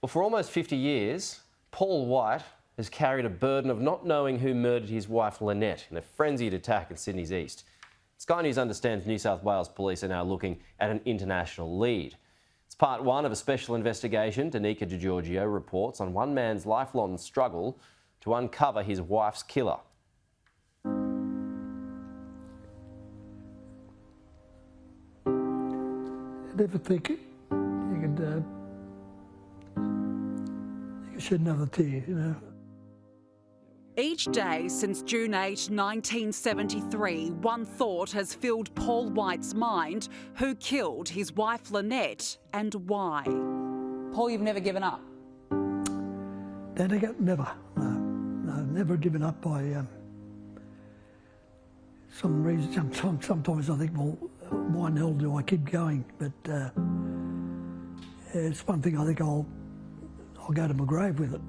Well, for almost 50 years, Paul White has carried a burden of not knowing who murdered his wife Lynette in a frenzied attack in Sydney's east. Sky News understands New South Wales Police are now looking at an international lead. It's part one of a special investigation. Danica DiGiorgio reports on one man's lifelong struggle to uncover his wife's killer. I never think you could shed another tear, you know. Each day since June 8, 1973, one thought has filled Paul White's mind: who killed his wife Lynette and why? Paul, you've never given up? Never. No, never given up by some reason. Sometimes I think, well, why in the hell do I keep going? But it's one thing I think I'll go to my grave with it.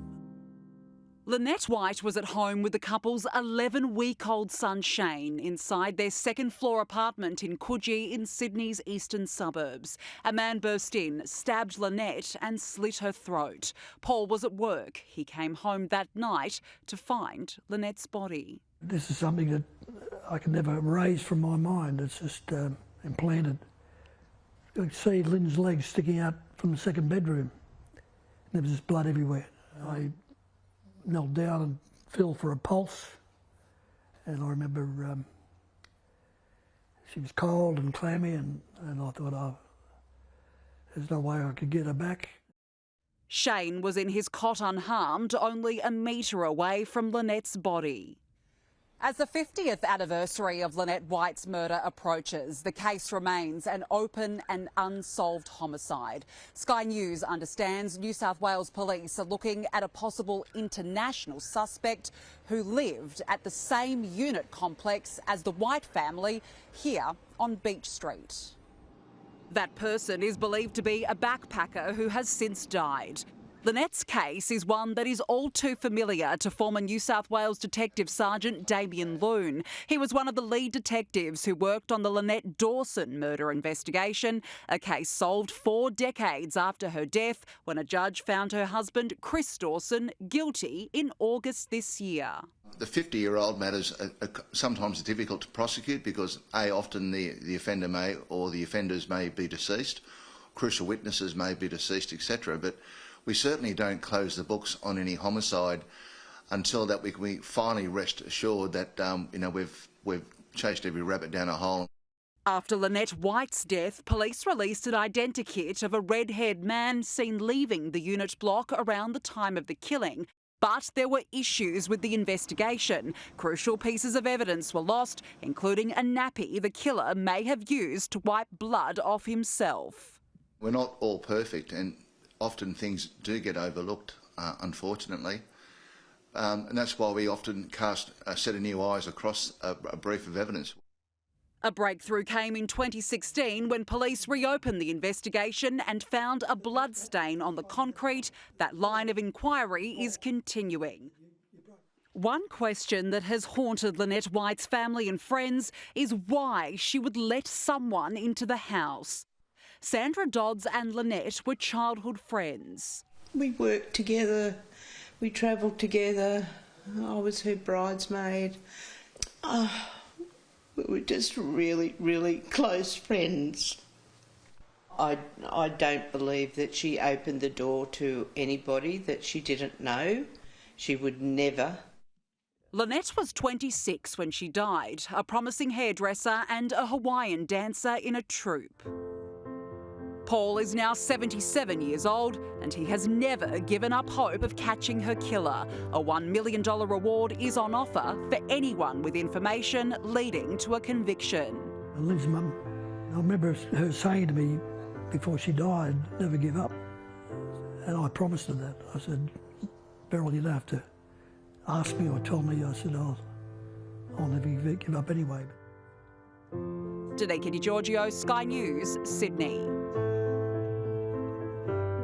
Lynette White was at home with the couple's 11-week-old son Shane inside their second-floor apartment in Coogee in Sydney's eastern suburbs. A man burst in, stabbed Lynette and slit her throat. Paul was at work. He came home that night to find Lynette's body. This is something that I can never erase from my mind. It's just implanted. You could see Lynn's legs sticking out from the second bedroom. There was just blood everywhere. I knelt down and felt for a pulse, and I remember she was cold and clammy, and I thought, oh, there's no way I could get her back. Shane was in his cot unharmed, only a metre away from Lynette's body. As the 50th anniversary of Lynette White's murder approaches, the case remains an open and unsolved homicide. Sky News understands New South Wales Police are looking at a possible international suspect who lived at the same unit complex as the White family here on Beach Street. That person is believed to be a backpacker who has since died. Lynette's case is one that is all too familiar to former New South Wales Detective Sergeant Damien Loon. He was one of the lead detectives who worked on the Lynette Dawson murder investigation, a case solved 4 decades after her death when a judge found her husband, Chris Dawson, guilty in August this year. The 50-year-old matters are sometimes difficult to prosecute because often the offender may, or the offenders may be deceased, crucial witnesses may be deceased, etc. But we certainly don't close the books on any homicide until that we finally rest assured that we've chased every rabbit down a hole. After Lynette White's death, police released an identikit of a red-haired man seen leaving the unit block around the time of the killing. But there were issues with the investigation. Crucial pieces of evidence were lost, including a nappy the killer may have used to wipe blood off himself. We're not all perfect, and often things do get overlooked, unfortunately. And that's why we often cast a set of new eyes across a brief of evidence. A breakthrough came in 2016 when police reopened the investigation and found a blood stain on the concrete. That line of inquiry is continuing. One question that has haunted Lynette White's family and friends is why she would let someone into the house. Sandra Dodds and Lynette were childhood friends. We worked together, we travelled together, I was her bridesmaid. We were just really, really close friends. I don't believe that she opened the door to anybody that she didn't know. She would never. Lynette was 26 when she died, a promising hairdresser and a Hawaiian dancer in a troupe. Paul is now 77 years old and he has never given up hope of catching her killer. A $1 million reward is on offer for anyone with information leading to a conviction. Lynn's mum, I remember her saying to me before she died, never give up. And I promised her that. I said, Beryl, you don't have to ask me or tell me. I said, I'll never give up anyway. Danica DiGiorgio, Sky News, Sydney.